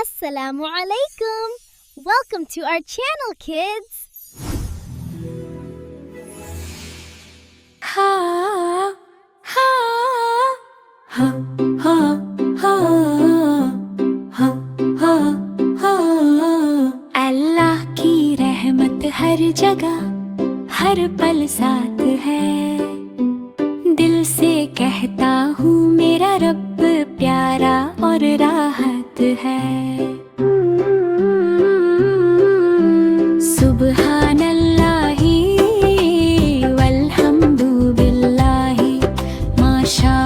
Assalamu alaikum. Welcome to our channel, kids. Ha ha ha ha ha ha ha ha अल्लाह की रहमत हर जगह हर पल साथ है। दिल से कहता हूँ मेरा रब प्यारा और राहत है। सुबहान अल्लाही वल्हम्दु बिल्लाही माशा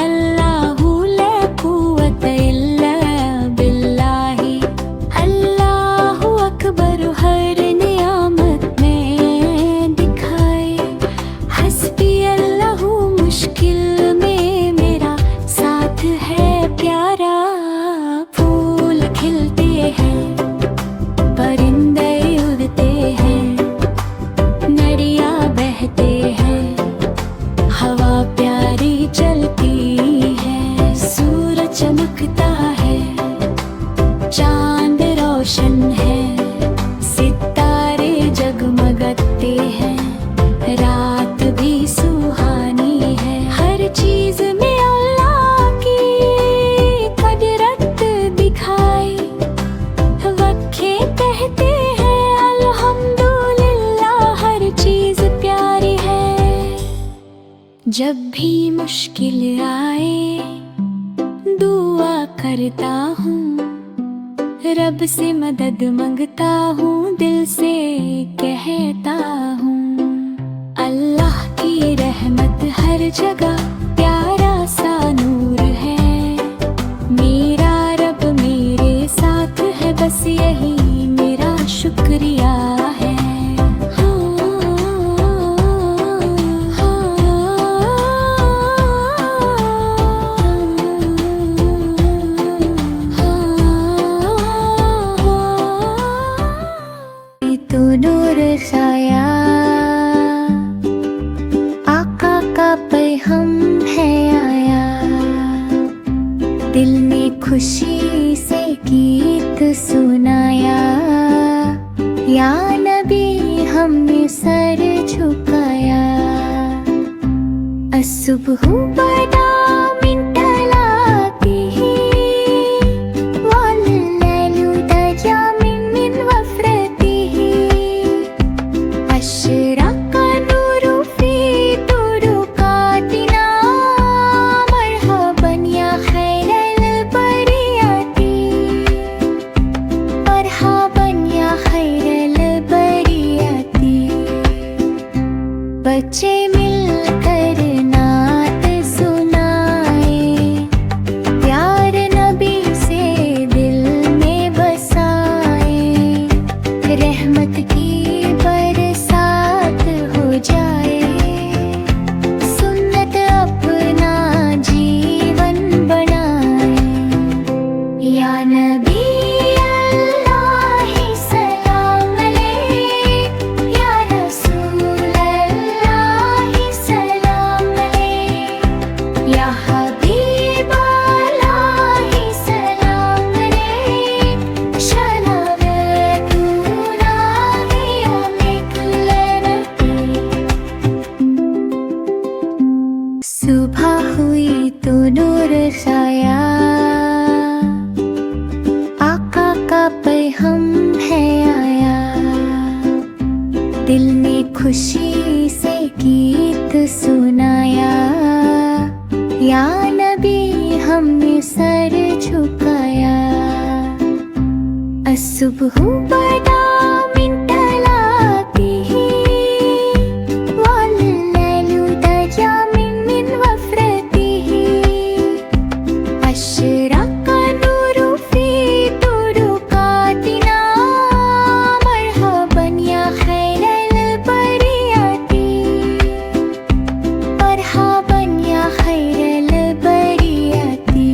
अल्लाहु ला कुव्वत इल्ला बिल्लाही। अल्लाहु अकबर हर नियामत में दिखाए। हस्बी अल्लाहु मुश्किल में मेरा साथ है प्यारा। फूल खिलते हैं, परिंदे उड़ते हैं, नदियाँ बहते हैं, हवा प्यारी चलती है। सूरज चमकता है, चांद रोशन है, सितारे जगमगाते हैं, रात भी सुहानी है। हर चीज में अल्लाह की कुदरत दिखाई। वक्खे कहते हैं अल्हम्दुलिल्लाह हर चीज प्यारी है। जब भी मुश्किल आए दुआ करता हूँ, रब से मदद मांगता हूँ, दिल से कहता हूँ। अल्लाह की रहमत हर जगह प्यारा सा नूर है। मेरा रब मेरे साथ है, बस यही मेरा शुक्रिया है। तो नूर साया आका का पैगम है आया। दिल ने खुशी से गीत सुनाया। या नबी हमने सर झुकाया। असुबह बदा मिन तलातिही वल्लैलु दजा मिन वफ्रतिही। अशरका नूरु फी तुरुकातिना मरहबन या खैरल बरियाती। मरहबन या खैरल बरियाती। बच्चे मिलकर नात सुनाए। प्यार नबी से दिल में बसाए। रहमत की बरसात हो जाए। सुन्नत अपना जीवन बनाए। या नबी अल्लाह सलाम अलैक। या रसूल अल्लाह सलाम अलैक। या हबीब अल्लाह सलाम अलैक। शनावतुना बियौमिक लनती। सुबह हुई तो नूर साया। आका का पैगम है आया। दिल ने खुशी से गीत सुनाया। या नबी हमने सर झुकाया। असुबह बदा मिन तलातिही वल्लैलु दजा मिन वफ्रतिही। अशरका नूरु फी तुरुकातिना मरहबन या खैरल बरियाती। मरहबन या खैरल बरियाती।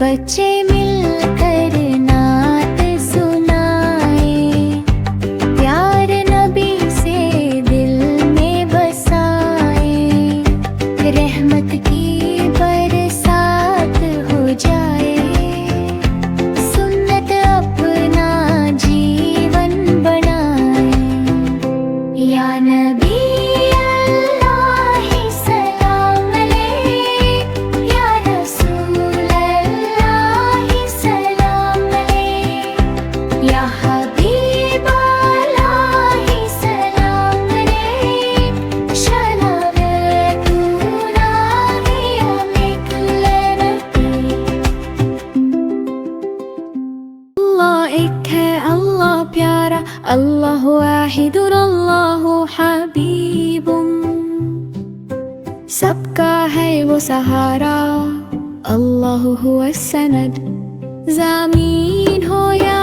बच्चे मिलकर नात सुनाए। प्यार नबी से दिल में बसाए। रहमत की बरसात हो जाए। एक है अल्लाह प्यारा, अल्लाह वाहिदुन अल्लाह हबीबुम। सबका है वो सहारा, अल्लाह हुवा सनद। ज़मीन हो या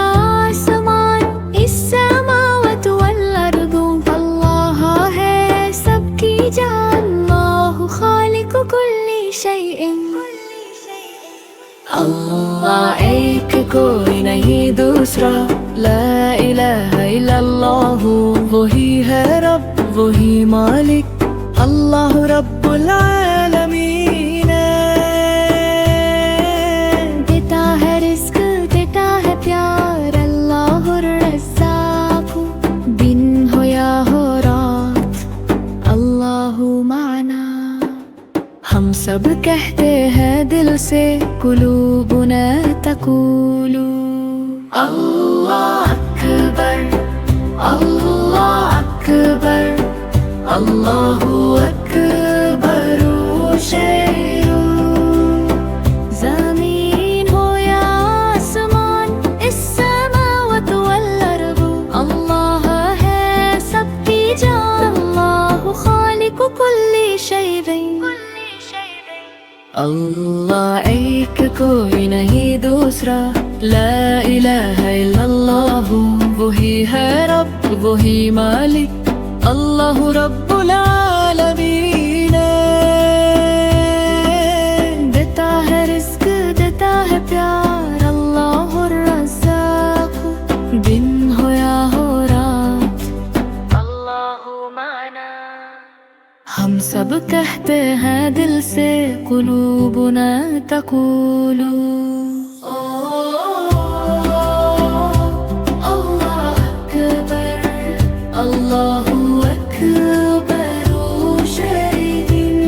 आसमान, इस्समावात वल अर्दु, अल्लाह है सबकी जान। अल्लाहु खालिकु कुल्ली शैइन। अल्लाह एक कोई नहीं दूसरा, ला इलाहा इल्लल्लाह। वही है रब वही मालिक, अल्लाह रब्बुल आलमीन। देता है रिस्क देता है प्यार, अल्लाह रज़्ज़ाक़। दिन हो या हो रात, अल्लाह माना। हम सब कहते हैं दिल से, कुलूबुना तक़ूलु अल्लाह अकबर, अल्लाह अकबर, अल्लाहु अकबर शैअ। ज़मीन हो या आसमान, इस्समावात वल अर्दु, अल्लाह है सबकी जान। अल्लाहु खालिकु कुल्ली शैइन। अल्लाह एक कोई नहीं दूसरा, ला इलाहा इल्लल्लाह। वही है रब वही मालिक, अल्लाह रब्बुल आलमीन। देता है रिस्क देता है प्यार, अल्लाह रज़्ज़ाक़। दिन हो या हो रात, अल्लाह माना। हम सब कहते हैं दिल से, कुलूबुना तक़ूलु अल्लाह अकबर, अल्लाहु अकबर शैइन।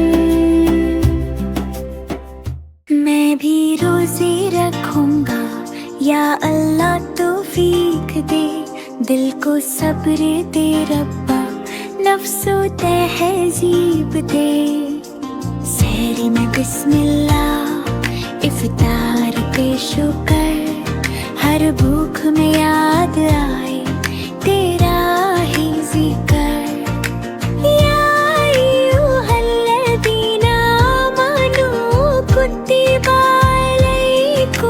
मैं भी रोज़े रखूंगा, या अल्लाह तौफीक दे। दिल को सब्र दे रब्बा, नफ्सो तहज़ीब दे। सहरी में बिस्मिल्लाह, इफ्तार पे शुक्र। हर भूख में याद आए तेरा ही ज़िक्र। या अय्युहल्लज़ीना आमनू कुतिबा अलैकुमुस्सियाम।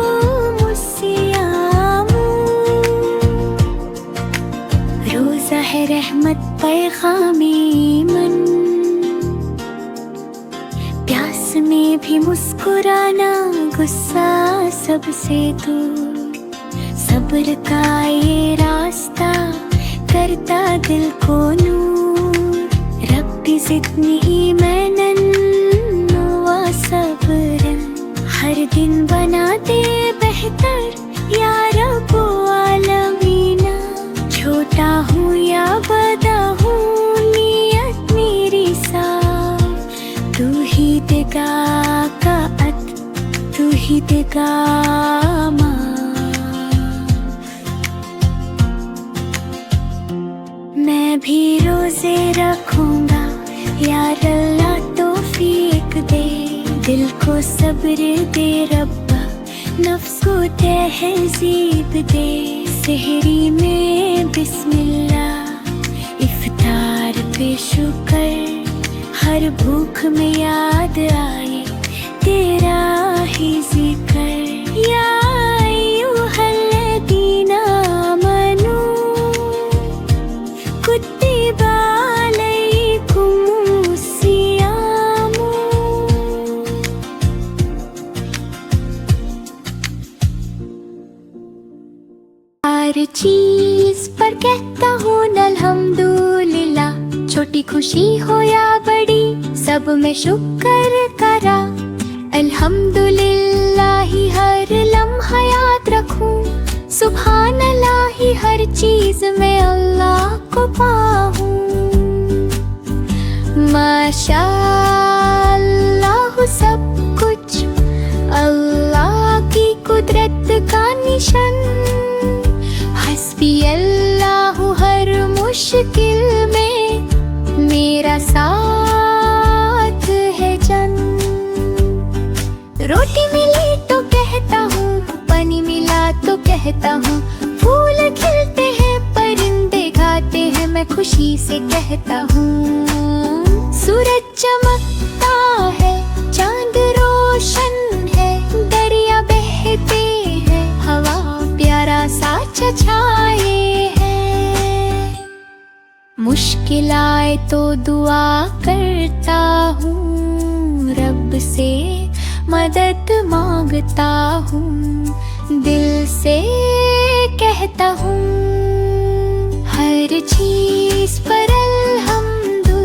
रोज़ा है रहमत पैग़ामे मन, प्यास में भी मुस्कुराना, गुस्सा सबसे दूर। सब्र का ये रास्ता करता दिल को नूर। रब्बी ज़िदनी ईमानन व सब्रन। हर दिन बना दे बेहतर या रब्बुल आलमीना। छोटा हूँ या बड़ा हूँ, नियत मेरी साफ। तू ही देगा कात, तू ही देगा माफ। मैं भी रोज़े रखूंगा, या अल्लाह तौफीक दे। दिल को सब्र दे रब्बा, नफ्स को तहज़ीब दे। सहरी में बिस्मिल्लाह, इफ्तार पे शुक्र। हर भूख में याद आए तेरा ही ज़िक्र। या अय्युहल्लज़ीना आमनू कुतिबा अलैकुमुस्सियाम। हर चीज पर कहता हूँ अल्हम्दुलिल्लाह। छोटी खुशी हो या बड़ी, सब में शुक्र करा। अल्हम्दुलिल्लाह ही हर लम्हा याद रखूं। सुभान अल्लाह ही हर चीज में अल्लाह को पाऊं। माशाअल्लाह सब कुछ अल्लाह की कुदरत का निशान। हस्बी अल्लाह हर मुश्किल में मेरा साथ है जन। रोटी मिली तो कहता हूँ, पानी मिला तो कहता हूँ, मैं खुशी से कहता हूँ। सूरज चमकता है, चांद रोशन है, दरिया बहते हैं, हवा प्यारा सा छछाए है। मुश्किल आए तो दुआ करता हूँ, रब से मदद मांगता हूँ, दिल से कहता हूँ। हर चीज पर अल्हम्दुलिल्लाह,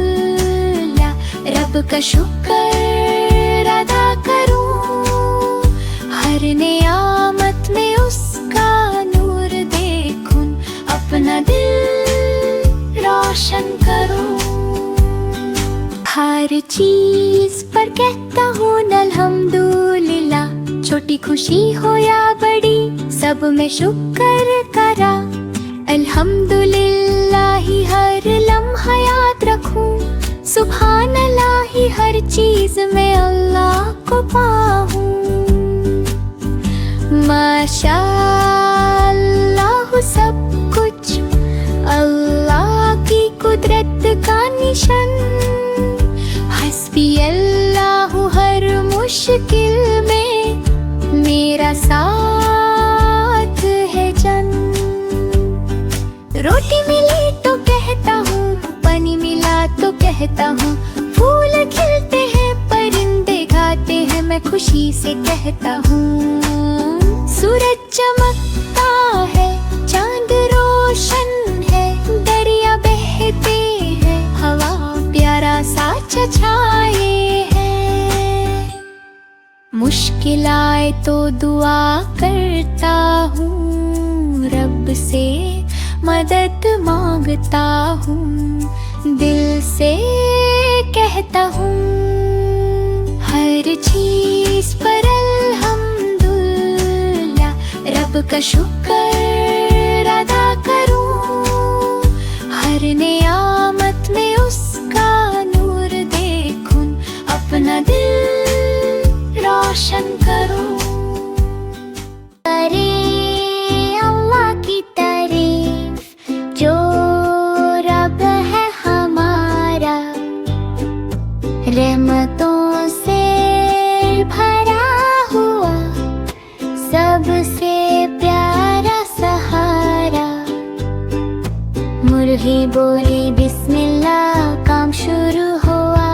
रब का शुक्र अदा करूँ। हर नियामत में उसका नूर देखूं, अपना दिल रोशन करूँ। हर चीज पर कहता हूँ अल्हम्दुलिल्लाह, छोटी खुशी हो या बड़ी सब में शुक्र करा। अल्हम्दुलिल्लाह ही हर लम्हा याद रखूं, सुभान अल्लाह ही हर चीज में अल्लाह को पाऊं। माशा अल्लाह सब कुछ अल्लाह की कुदरत का निशान। हस्बी अल्लाह हर मुश्किल में मेरा साथ है जन। रोटी मिली तो कहता हूँ, पानी मिला तो कहता हूँ, फूल खिलते हैं परिंदे गाते हैं, मैं खुशी से कहता हूँ। सूरज चमकता है, चांद रोशन है, दरिया बहते हैं, हवा प्यारा सा छछाए है। मुश्किल आए तो दुआ करता हूँ, रब से मदद मांगता हूँ, दिल से कहता हूँ। हर चीज पर अल्हम्दुलिल्लाह, रब का शुक्र अदा करूँ। हर नियामत में उसका नूर देखूं, अपना दिल रोशन करूँ। रहमतों से भरा हुआ, सबसे प्यारा सहारा। मुर्गी बोली बिस्मिल्लाह, काम शुरू हुआ।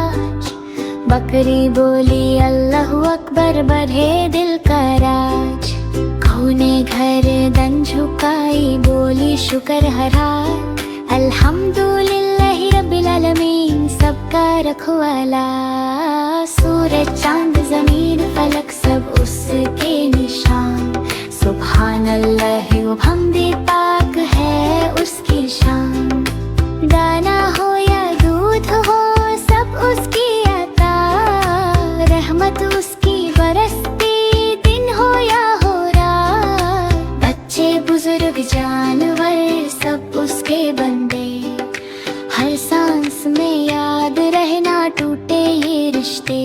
बकरी बोली अल्लाहु अकबर, बढ़े दिल का राज। गऊ ने गर्दन झुकाई, बोली शुक्र हरा। अल्हम्दुलिल्लाहि रब्बिल आलमीन, सबका रखवाला। सूरज चांद जमीन फलक सब उसके निशान। सुभान अल्लाह व हमदे पाक है उसकी शान। दाना हो या दूध हो सब उसकी अता, रहमत उसकी बरसती दिन हो या हो रात। बच्चे बुजुर्ग जानवर सब उसके बंदे, हर सांस में याद रहना टूटे ये रिश्ते।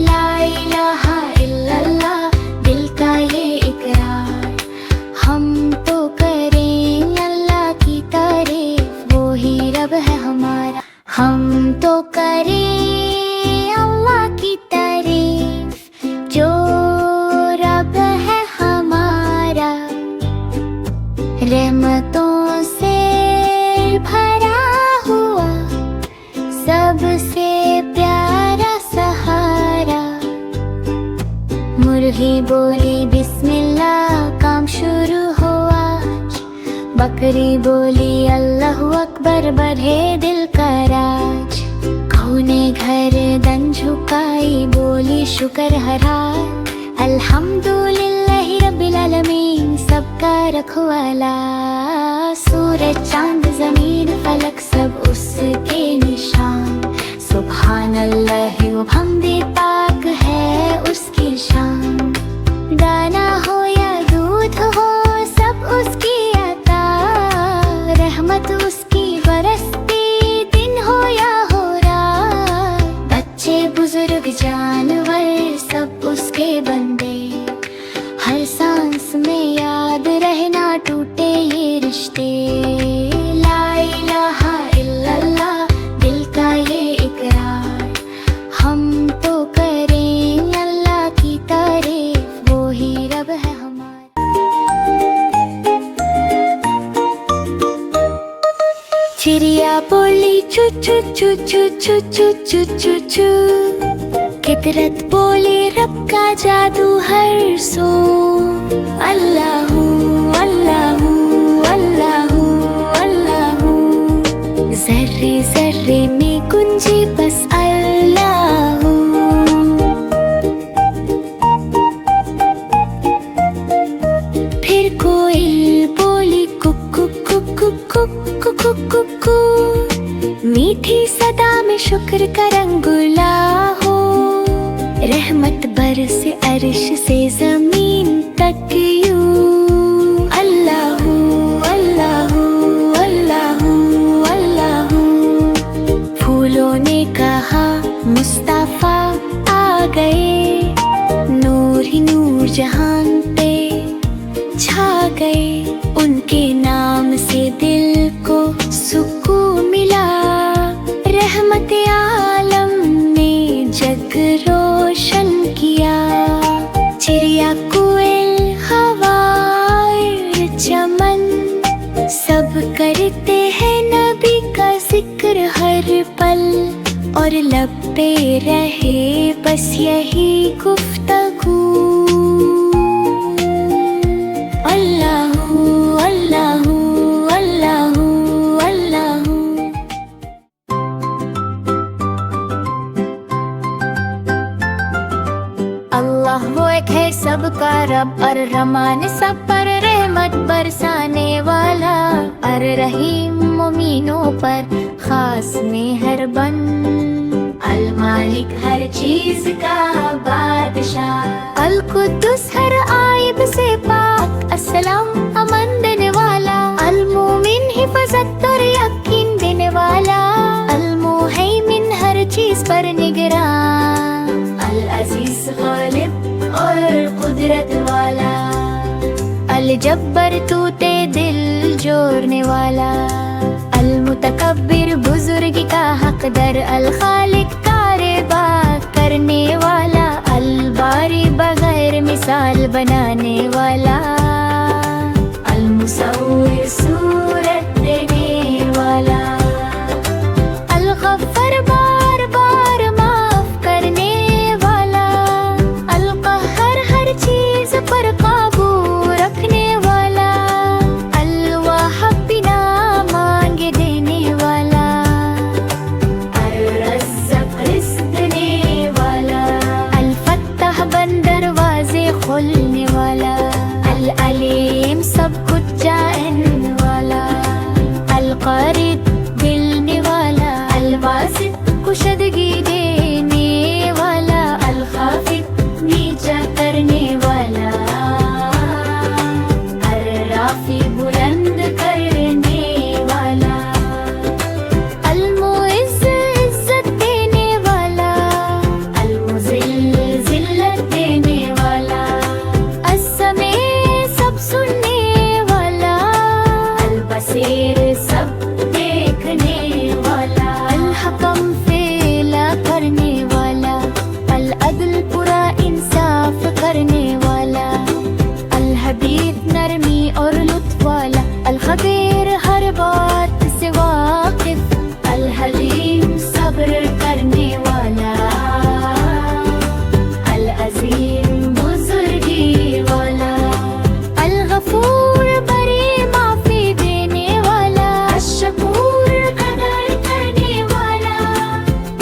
ला इलाहा इल्लल्लाह, दिल का ये इकरार। हम तो करें अल्लाह की तारीफ, वो ही रब है हमारा। हम तो करें अल्लाह की तारीफ, जो रब है हमारा। रहमतों से भरा हुआ, सबसे प्यारा सहारा। मुर्गी बोली बिस्मिल्लाह, काम शुरू हुआ। बकरी बोली अल्लाहु अकबर, बढ़े दिल का राज। गऊ ने गर्दन झुकाई, बोली शुक्र हरा। अल्हम्दुलिल्लाहि रब्बिल आलमीन, सबका रखवाला। सूरज चांद जमीन फलक सब उसके निशान। सुभान अल्लाह व हमदे पाक है उसकी शान। दाना हो या दूध हो सब उसकी अता, रहमत उसकी बरसती दिन हो या हो रात। बच्चे बुजुर्ग जानवर सब उसके बंदे, हर सांस में याद रहना टूटे ये रिश्ते। ला इलाहा चिड़िया बोली चू चू चू चू चू चू चू चू चू। फितरत बोले रब का जादू हर सो। अल्लाहू अल्लाहू अल्लाहू अल्लाहू। जर्रे जर्रे में गुंजे बस अल्लाहू। फिर कोयल बोली कुकु कुकु कुकु कुकु कु। मीठी सदा में शुक्र का रंगुला हो। रहमत बरसे अर्श से जमीन तक यूं। अल्लाहू अल्लाहू अल्लाहू अल्लाहू। फूलों ने कहा मुस्तफा आ गए। नूर ही नूर जहान पे छा गए। उनके नाम से दिल को सुकून मिला। रहमत आलम ने जग रोशन किया। चिड़िया कोयल हवा चमन सब करते हैं नबी का जिक्र हर पल। और लब पे रहे बस यही गुफ्तगू। अल्लाहू अल्लाहू अल्लाहू अल्लाहू। अल्लाह वो एक है सबका रब। और रहमान सब पर रहमत बरसाने वाला। और रहीम मोमिनों पर खास मेहरबान। अल मालिक हर चीज का बादशाह। अल कुद्दुस हर आयब से पाक। अस्सलाम अमन देने वाला। अल मोमिन हिफाजत और यकीन देने वाला। अल मुहैमिन हर चीज पर निगरान। अल अजीज गालिब और कुदरत वाला। अल जब्बर तूते दिल जोड़ने वाला। अल मुतकब्बिर बुजुर्ग का हकदर। अल खालिक कारेबा करने वाला। अल बारी बगैर मिसाल बनाने वाला। अल मुसव्विर सूरत देने वाला। अल गफ्फार बार बार माफ करने वाला। अल कहर हर चीज पर काबू रखने वाला। अल वाहब बिना मांगे देने वाला। अल रज़्ज़ाक़ रिज़्क़ देने वाला। अल फत्ताह बंद दरवाजे खोलने वाला। अल अलीम सब कुछ जानने वाला। अल क़रीब मिलने वाला। अल वासित कुशदगी देने वाला। अल खाफिद नीचा करने वाला। अल राफ़ी बुलंद करने वाला। अल मुइज़्ज़ इज़्ज़त देने वाला। अल मुज़िल्ल ज़िल्लत देने वाला। अस्समी सब सुनने वाला। अल बसीर सब देखने वाला। अल हकम फैला करने वाला। अल अदल पूरा इंसाफ करने वाला। अल हबीब नरमी और लुत्फ वाला। अल खबीर हर बात से वाकिफ। अल हलीम सब्र करने वाला। अल अजीम बुजुर्गी वाला। अल गफूर बड़ी माफी देने वाला। अल शकूर कदर करने वाला।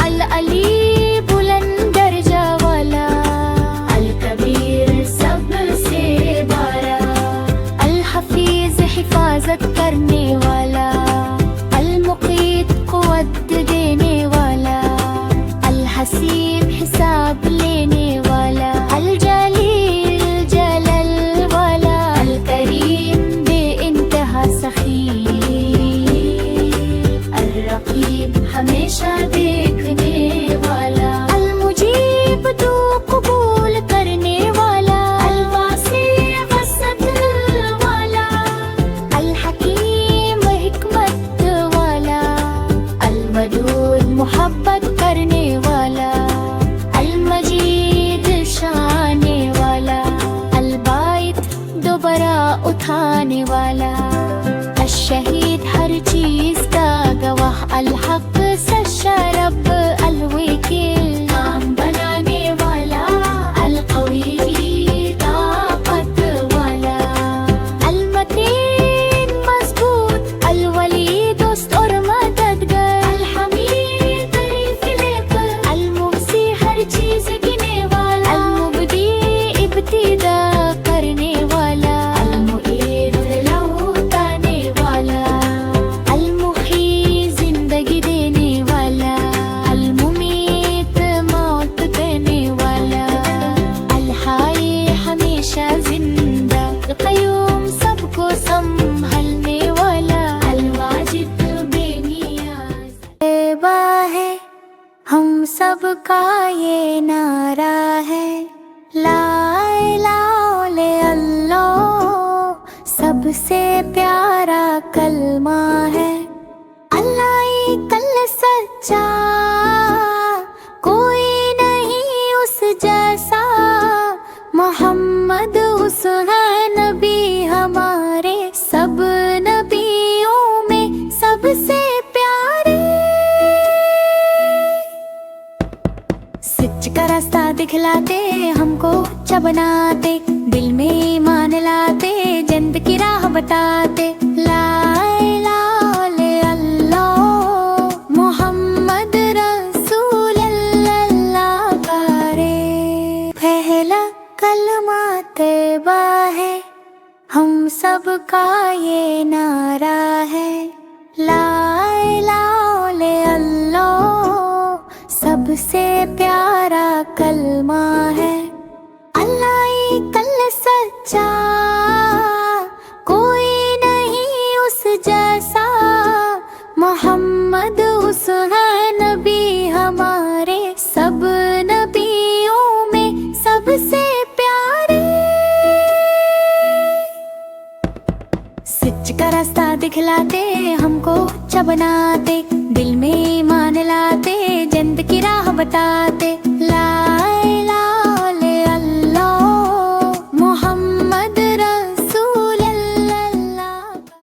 अल अली बुलंद दर्जा वाला। अल कबीर सबसे बड़ा। अल हफीज हिफाजत करने वाला। अल मुकीत कुव्वत देने वाला। अल हसीब हिसाब लेने वाला। अल जलील जलल वाला। अल करीम बेइंतहा सखी। अल रकीब हमेशा देखने वाला। अल मुजीब तो कबूल करने वाला। अल वासी वसत वाला। अल हकीम हिकमत वाला। अल वदूद मोहब्बत करने वाला। अल मजीद शाने वाला। अल बाइत दोबारा उठाने वाला। शहीद हर चीज का गवाह, अल हक सच्चा रब अल वकील, काम बनाने वाला अल कवी ताकत वाला, अल मतीन मजबूत अल वली दोस्त और मददगार, अल हमीद तारीफ लेकर अल मुहसी हर चीज गिने वाला, अल मुबदी इब्तिदा करने वाला, अल मुईद लौटाने वाला, अल मुही जिंदगी देने वाला, अल मुमीत मौत देने वाला, अल हाय हमेशा जिंदा, अल क़य्यूम सबको संभलने वाला, अल वाजिद बेनियाज़। तैबा है हम सबका ये नारा है, ला इलाहा इल्लल्लाह सबसे प्यारा कलमा है, अल्लाह एक अल्लाह सच्चा, कोई नहीं उस जैसा, मोहम्मद हुस्न नबी हमारे, सब नबियों में सबसे प्यारे। सच का रास्ता दिखलाते, हमको अच्छा बनाते, दिल में ईमान लाते, जन्नत की राह बताते, ला इलाहा इल्लल्लाह मोहम्मद रसूल अल्लाह करे। पहला कलमा तैबा है, हम सबका ये नारा है, ला इलाहा इल्लल्लाह सबसे प्यारा कलमा है, अल्लाह एक अल्लाह सच्चा, कोई नहीं उस जैसा, मोहम्मद हुस्न नबी हमारे, सब नबियों में सबसे प्यारे। सच का रास्ता दिखलाते, हमको अच्छा बनाते, दिल में ईमान लाते, जन्नत की राह